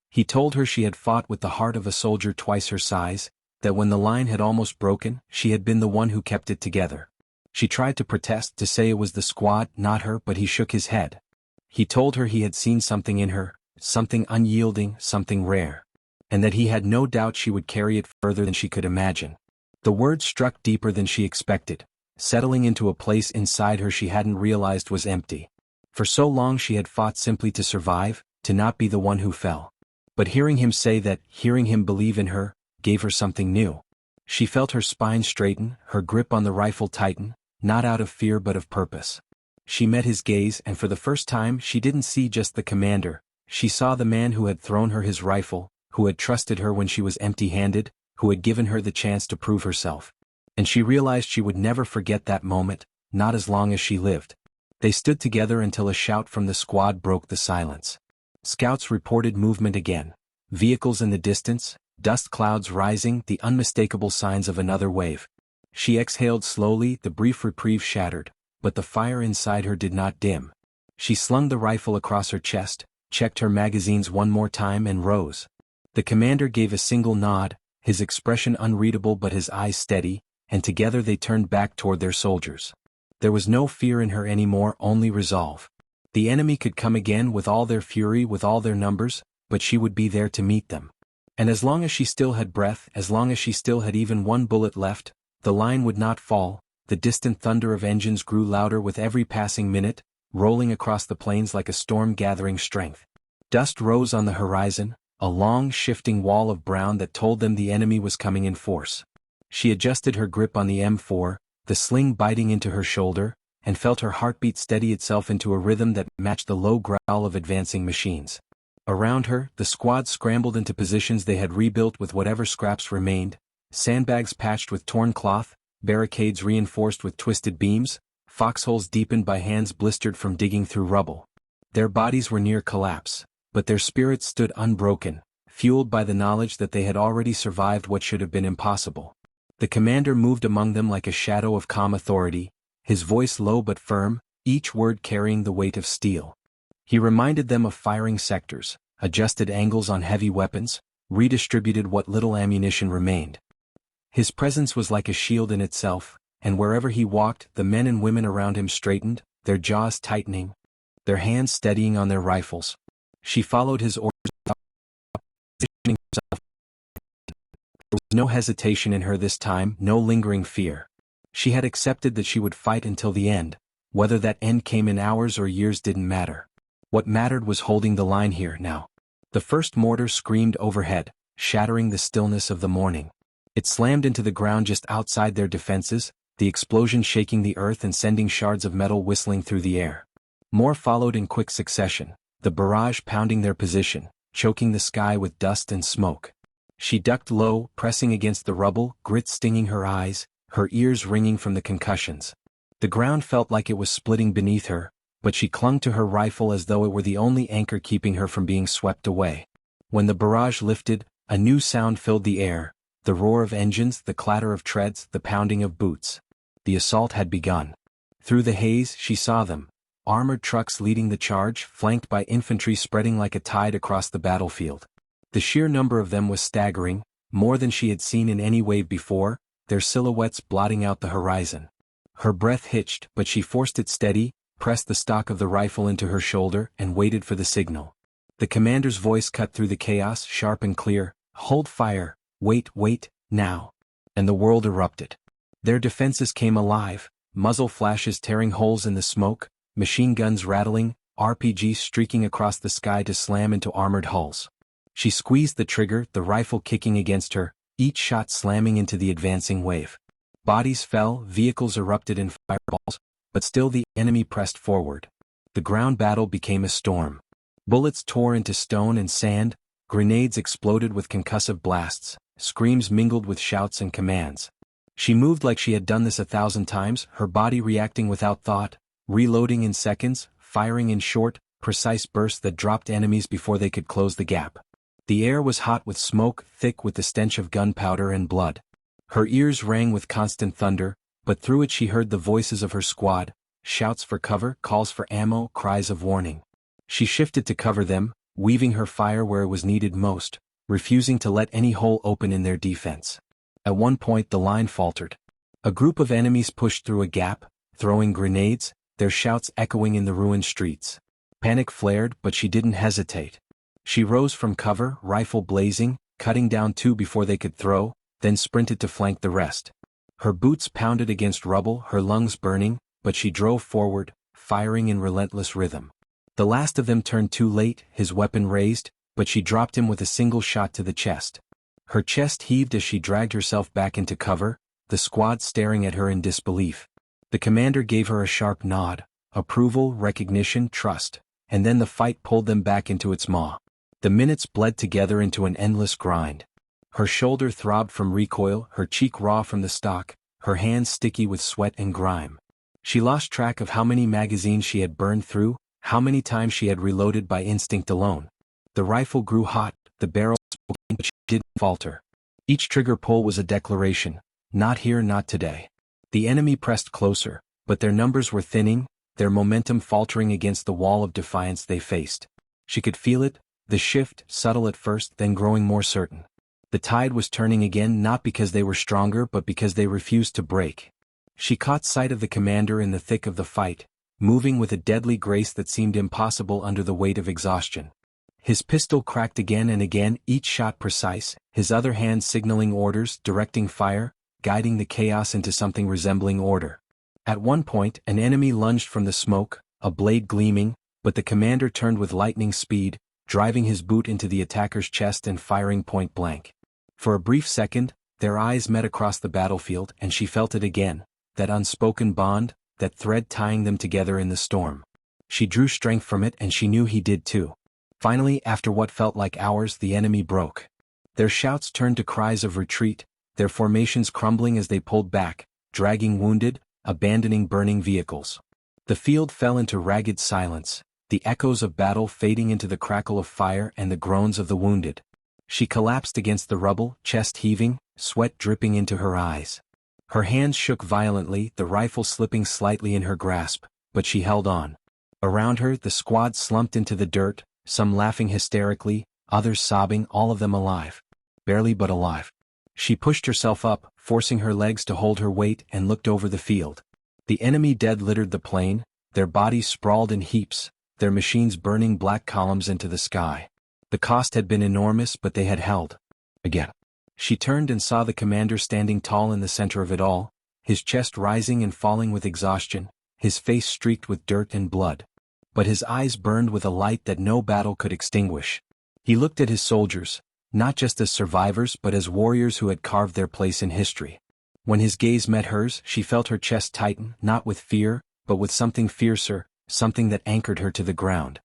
He told her she had fought with the heart of a soldier twice her size, that when the line had almost broken, she had been the one who kept it together. She tried to protest, to say it was the squad, not her, but he shook his head. He told her he had seen something in her, something unyielding, something rare, and that he had no doubt she would carry it further than she could imagine. The words struck deeper than she expected, settling into a place inside her she hadn't realized was empty. For so long she had fought simply to survive, to not be the one who fell. But hearing him say that, hearing him believe in her, gave her something new. She felt her spine straighten, her grip on the rifle tighten, not out of fear but of purpose. She met his gaze, and for the first time she didn't see just the commander, She saw the man who had thrown her his rifle, who had trusted her when she was empty-handed, who had given her the chance to prove herself. And she realized she would never forget that moment, not as long as she lived. They stood together until a shout from the squad broke the silence. Scouts reported movement again. Vehicles in the distance, dust clouds rising, the unmistakable signs of another wave. She exhaled slowly, the brief reprieve shattered, but the fire inside her did not dim. She slung the rifle across her chest, checked her magazines one more time and rose. The commander gave a single nod, his expression unreadable but his eyes steady, and together they turned back toward their soldiers. There was no fear in her anymore, only resolve. The enemy could come again with all their fury, with all their numbers, but she would be there to meet them. And as long as she still had breath, as long as she still had even one bullet left, the line would not fall. The distant thunder of engines grew louder with every passing minute, rolling across the plains like a storm gathering strength. Dust rose on the horizon, a long, shifting wall of brown that told them the enemy was coming in force. She adjusted her grip on the M4, the sling biting into her shoulder, and felt her heartbeat steady itself into a rhythm that matched the low growl of advancing machines. Around her, the squad scrambled into positions they had rebuilt with whatever scraps remained, sandbags patched with torn cloth, barricades reinforced with twisted beams, foxholes deepened by hands blistered from digging through rubble. Their bodies were near collapse, but their spirits stood unbroken, fueled by the knowledge that they had already survived what should have been impossible. The commander moved among them like a shadow of calm authority, his voice low but firm, each word carrying the weight of steel. He reminded them of firing sectors, adjusted angles on heavy weapons, redistributed what little ammunition remained. His presence was like a shield in itself, and wherever he walked, the men and women around him straightened, their jaws tightening, their hands steadying on their rifles. She followed his orders without positioning herself. There was no hesitation in her this time, no lingering fear. She had accepted that she would fight until the end. Whether that end came in hours or years didn't matter. What mattered was holding the line here now. The first mortar screamed overhead, shattering the stillness of the morning. It slammed into the ground just outside their defenses, the explosion shaking the earth and sending shards of metal whistling through the air. More followed in quick succession, the barrage pounding their position, choking the sky with dust and smoke. She ducked low, pressing against the rubble, grit stinging her eyes, her ears ringing from the concussions. The ground felt like it was splitting beneath her, but she clung to her rifle as though it were the only anchor keeping her from being swept away. When the barrage lifted, a new sound filled the air, the roar of engines, the clatter of treads, the pounding of boots. The assault had begun. Through the haze, she saw them, armored trucks leading the charge, flanked by infantry spreading like a tide across the battlefield. The sheer number of them was staggering, more than she had seen in any wave before, their silhouettes blotting out the horizon. Her breath hitched, but she forced it steady, pressed the stock of the rifle into her shoulder, and waited for the signal. The commander's voice cut through the chaos, sharp and clear. "Hold fire, wait, now." And the world erupted. Their defenses came alive, muzzle flashes tearing holes in the smoke, machine guns rattling, RPGs streaking across the sky to slam into armored hulls. She squeezed the trigger, the rifle kicking against her, each shot slamming into the advancing wave. Bodies fell, vehicles erupted in fireballs, but still the enemy pressed forward. The ground battle became a storm. Bullets tore into stone and sand, grenades exploded with concussive blasts, screams mingled with shouts and commands. She moved like she had done this 1,000 times, her body reacting without thought, reloading in seconds, firing in short, precise bursts that dropped enemies before they could close the gap. The air was hot with smoke, thick with the stench of gunpowder and blood. Her ears rang with constant thunder, but through it she heard the voices of her squad, shouts for cover, calls for ammo, cries of warning. She shifted to cover them, weaving her fire where it was needed most, refusing to let any hole open in their defense. At one point the line faltered. A group of enemies pushed through a gap, throwing grenades, their shouts echoing in the ruined streets. Panic flared, but she didn't hesitate. She rose from cover, rifle blazing, cutting down 2 before they could throw, then sprinted to flank the rest. Her boots pounded against rubble, her lungs burning, but she drove forward, firing in relentless rhythm. The last of them turned too late, his weapon raised, but she dropped him with a single shot to the chest. Her chest heaved as she dragged herself back into cover, the squad staring at her in disbelief. The commander gave her a sharp nod, approval, recognition, trust, and then the fight pulled them back into its maw. The minutes bled together into an endless grind. Her shoulder throbbed from recoil, her cheek raw from the stock, her hands sticky with sweat and grime. She lost track of how many magazines she had burned through, how many times she had reloaded by instinct alone. The rifle grew hot, the barrel spoke, but she didn't falter. Each trigger pull was a declaration, not here, not today. The enemy pressed closer, but their numbers were thinning, their momentum faltering against the wall of defiance they faced. She could feel it, the shift, subtle at first, then growing more certain. The tide was turning again, not because they were stronger but because they refused to break. She caught sight of the commander in the thick of the fight, moving with a deadly grace that seemed impossible under the weight of exhaustion. His pistol cracked again and again, each shot precise, his other hand signaling orders, directing fire, guiding the chaos into something resembling order. At one point, an enemy lunged from the smoke, a blade gleaming, but the commander turned with lightning speed, driving his boot into the attacker's chest and firing point blank. For a brief second, their eyes met across the battlefield and she felt it again, that unspoken bond, that thread tying them together in the storm. She drew strength from it and she knew he did too. Finally, after what felt like hours, the enemy broke. Their shouts turned to cries of retreat, their formations crumbling as they pulled back, dragging wounded, abandoning burning vehicles. The field fell into ragged silence, the echoes of battle fading into the crackle of fire and the groans of the wounded. She collapsed against the rubble, chest heaving, sweat dripping into her eyes. Her hands shook violently, the rifle slipping slightly in her grasp, but she held on. Around her, the squad slumped into the dirt, some laughing hysterically, others sobbing, all of them alive. Barely but alive. She pushed herself up, forcing her legs to hold her weight, and looked over the field. The enemy dead littered the plain, their bodies sprawled in heaps, their machines burning black columns into the sky. The cost had been enormous, but they had held. Again. She turned and saw the commander standing tall in the center of it all, his chest rising and falling with exhaustion, his face streaked with dirt and blood. But his eyes burned with a light that no battle could extinguish. He looked at his soldiers, not just as survivors but as warriors who had carved their place in history. When his gaze met hers, she felt her chest tighten, not with fear, but with something fiercer, something that anchored her to the ground.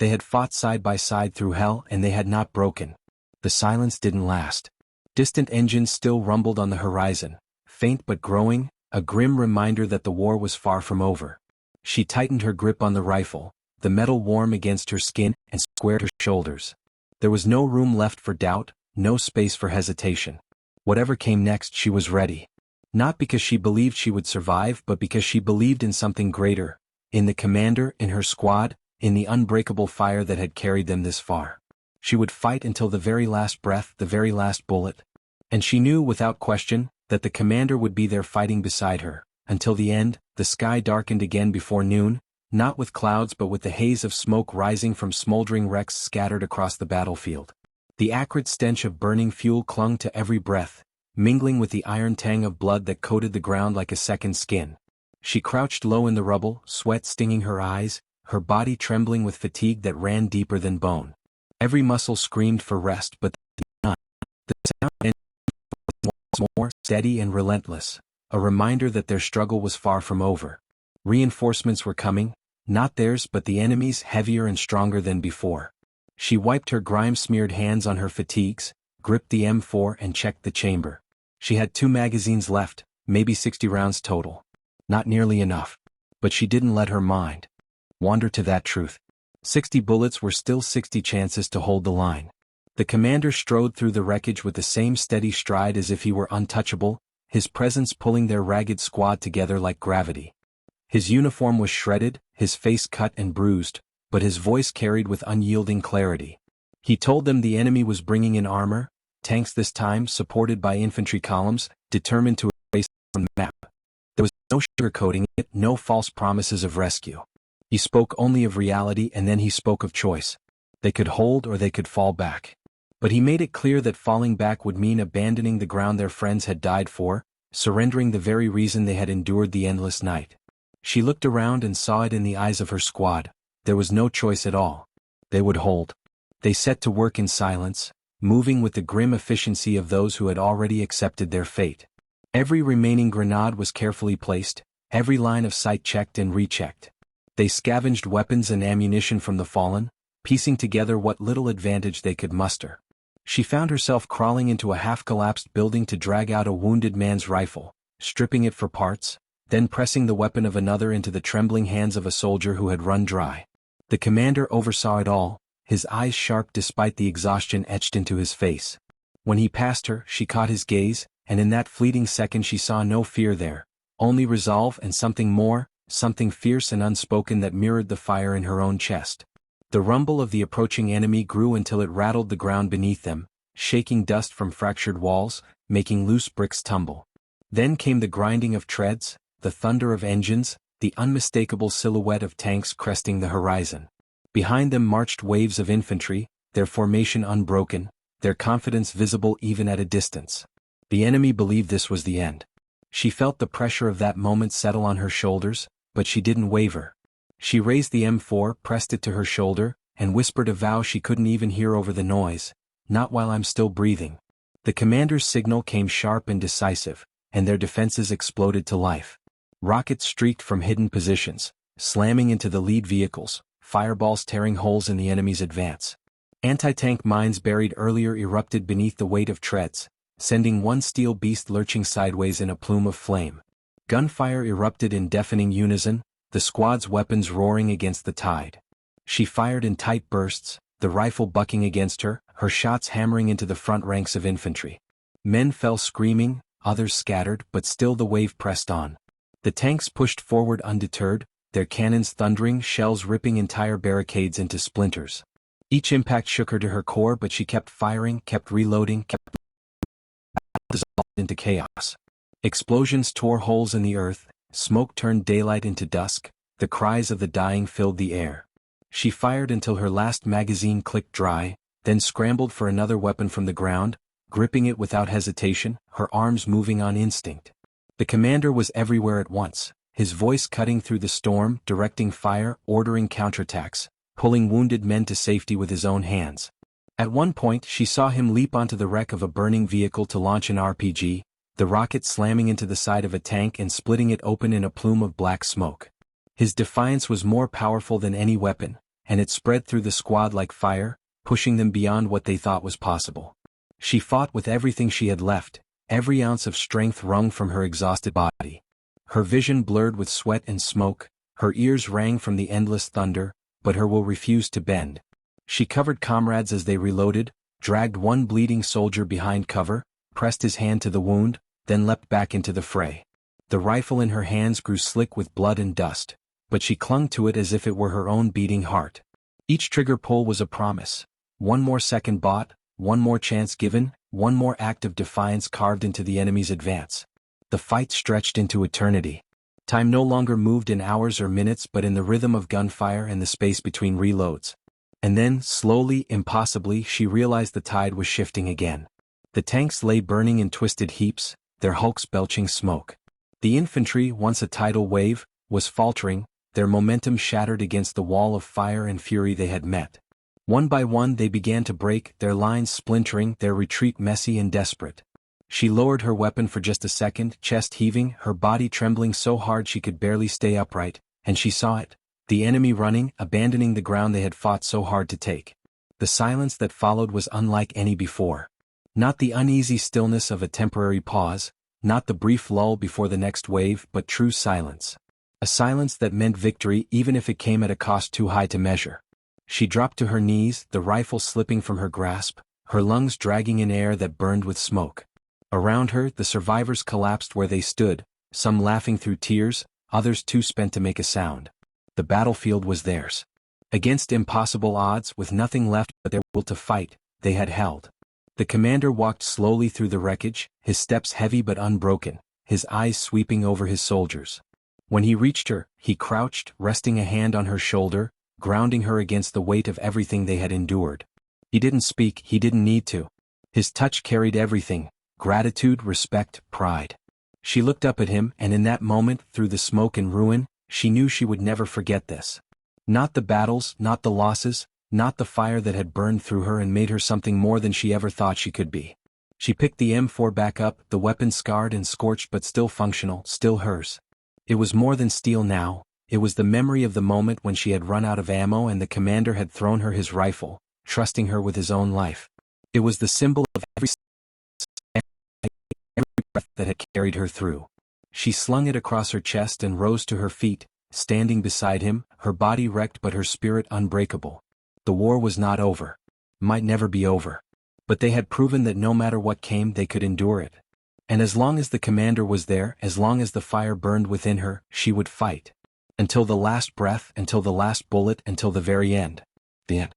They had fought side by side through hell and they had not broken. The silence didn't last. Distant engines still rumbled on the horizon, faint but growing, a grim reminder that the war was far from over. She tightened her grip on the rifle, the metal warm against her skin, and squared her shoulders. There was no room left for doubt, no space for hesitation. Whatever came next, she was ready. Not because she believed she would survive, but because she believed in something greater, in the commander, in her squad, in the unbreakable fire that had carried them this far. She would fight until the very last breath, the very last bullet. And she knew without question that the commander would be there fighting beside her. Until the end, the sky darkened again before noon, not with clouds but with the haze of smoke rising from smoldering wrecks scattered across the battlefield. The acrid stench of burning fuel clung to every breath, mingling with the iron tang of blood that coated the ground like a second skin. She crouched low in the rubble, sweat stinging her eyes, her body trembling with fatigue that ran deeper than bone. Every muscle screamed for rest, but none. The sound was more steady and relentless, a reminder that their struggle was far from over. Reinforcements were coming, not theirs but the enemy's, heavier and stronger than before. She wiped her grime-smeared hands on her fatigues, gripped the M4 and checked the chamber. She had 2 magazines left, maybe 60 rounds total. Not nearly enough. But she didn't let her mind wander to that truth. 60 bullets were still 60 chances to hold the line. The commander strode through the wreckage with the same steady stride as if he were untouchable, his presence pulling their ragged squad together like gravity. His uniform was shredded, his face cut and bruised, but his voice carried with unyielding clarity. He told them the enemy was bringing in armor, tanks this time supported by infantry columns, determined to erase from the map. There was no sugarcoating it, no false promises of rescue. He spoke only of reality and then he spoke of choice. They could hold or they could fall back. But he made it clear that falling back would mean abandoning the ground their friends had died for, surrendering the very reason they had endured the endless night. She looked around and saw it in the eyes of her squad. There was no choice at all. They would hold. They set to work in silence, moving with the grim efficiency of those who had already accepted their fate. Every remaining grenade was carefully placed, every line of sight checked and rechecked. They scavenged weapons and ammunition from the fallen, piecing together what little advantage they could muster. She found herself crawling into a half-collapsed building to drag out a wounded man's rifle, stripping it for parts, then pressing the weapon of another into the trembling hands of a soldier who had run dry. The commander oversaw it all, his eyes sharp despite the exhaustion etched into his face. When he passed her, she caught his gaze, and in that fleeting second she saw no fear there, only resolve and something more, something fierce and unspoken that mirrored the fire in her own chest. The rumble of the approaching enemy grew until it rattled the ground beneath them, shaking dust from fractured walls, making loose bricks tumble. Then came the grinding of treads, the thunder of engines, the unmistakable silhouette of tanks cresting the horizon. Behind them marched waves of infantry, their formation unbroken, their confidence visible even at a distance. The enemy believed this was the end. She felt the pressure of that moment settle on her shoulders, but she didn't waver. She raised the M4, pressed it to her shoulder, and whispered a vow she couldn't even hear over the noise, "Not while I'm still breathing." The commander's signal came sharp and decisive, and their defenses exploded to life. Rockets streaked from hidden positions, slamming into the lead vehicles, fireballs tearing holes in the enemy's advance. Anti-tank mines buried earlier erupted beneath the weight of treads, sending one steel beast lurching sideways in a plume of flame. Gunfire erupted in deafening unison, the squad's weapons roaring against the tide. She fired in tight bursts, the rifle bucking against her, her shots hammering into the front ranks of infantry. Men fell screaming, others scattered, but still the wave pressed on. The tanks pushed forward undeterred, their cannons thundering, shells ripping entire barricades into splinters. Each impact shook her to her core, but she kept firing, kept reloading, kept dissolved into chaos. Explosions tore holes in the earth, smoke turned daylight into dusk, the cries of the dying filled the air. She fired until her last magazine clicked dry, then scrambled for another weapon from the ground, gripping it without hesitation, her arms moving on instinct. The commander was everywhere at once, his voice cutting through the storm, directing fire, ordering counterattacks, pulling wounded men to safety with his own hands. At one point she saw him leap onto the wreck of a burning vehicle to launch an RPG, the rocket slamming into the side of a tank and splitting it open in a plume of black smoke. His defiance was more powerful than any weapon, and it spread through the squad like fire, pushing them beyond what they thought was possible. She fought with everything she had left, every ounce of strength wrung from her exhausted body. Her vision blurred with sweat and smoke, her ears rang from the endless thunder, but her will refused to bend. She covered comrades as they reloaded, dragged one bleeding soldier behind cover, pressed his hand to the wound, then leapt back into the fray. The rifle in her hands grew slick with blood and dust, but she clung to it as if it were her own beating heart. Each trigger pull was a promise. One more second bought, one more chance given, one more act of defiance carved into the enemy's advance. The fight stretched into eternity. Time no longer moved in hours or minutes but in the rhythm of gunfire and the space between reloads. And then, slowly, impossibly, she realized the tide was shifting again. The tanks lay burning in twisted heaps, their hulks belching smoke. The infantry, once a tidal wave, was faltering, their momentum shattered against the wall of fire and fury they had met. One by one they began to break, their lines splintering, their retreat messy and desperate. She lowered her weapon for just a second, chest heaving, her body trembling so hard she could barely stay upright, and she saw it. The enemy running, abandoning the ground they had fought so hard to take. The silence that followed was unlike any before. Not the uneasy stillness of a temporary pause, not the brief lull before the next wave, but true silence. A silence that meant victory even if it came at a cost too high to measure. She dropped to her knees, the rifle slipping from her grasp, her lungs dragging in air that burned with smoke. Around her, the survivors collapsed where they stood, some laughing through tears, others too spent to make a sound. The battlefield was theirs. Against impossible odds, with nothing left but their will to fight, they had held. The commander walked slowly through the wreckage, his steps heavy but unbroken, his eyes sweeping over his soldiers. When he reached her, he crouched, resting a hand on her shoulder, grounding her against the weight of everything they had endured. He didn't speak, he didn't need to. His touch carried everything: gratitude, respect, pride. She looked up at him, and in that moment, through the smoke and ruin, she knew she would never forget this. Not the battles, not the losses, not the fire that had burned through her and made her something more than she ever thought she could be. She picked the M4 back up, the weapon scarred and scorched but still functional, still hers. It was more than steel now, It was the memory of the moment when she had run out of ammo and the commander had thrown her his rifle, trusting her with his own life. It was the symbol of every breath that had carried her through. She slung it across her chest and rose to her feet, standing beside him, her body wrecked but her spirit unbreakable. The war was not over. Might never be over. But they had proven that no matter what came they could endure it. And as long as the commander was there, as long as the fire burned within her, she would fight. Until the last breath, until the last bullet, until the very end. The end.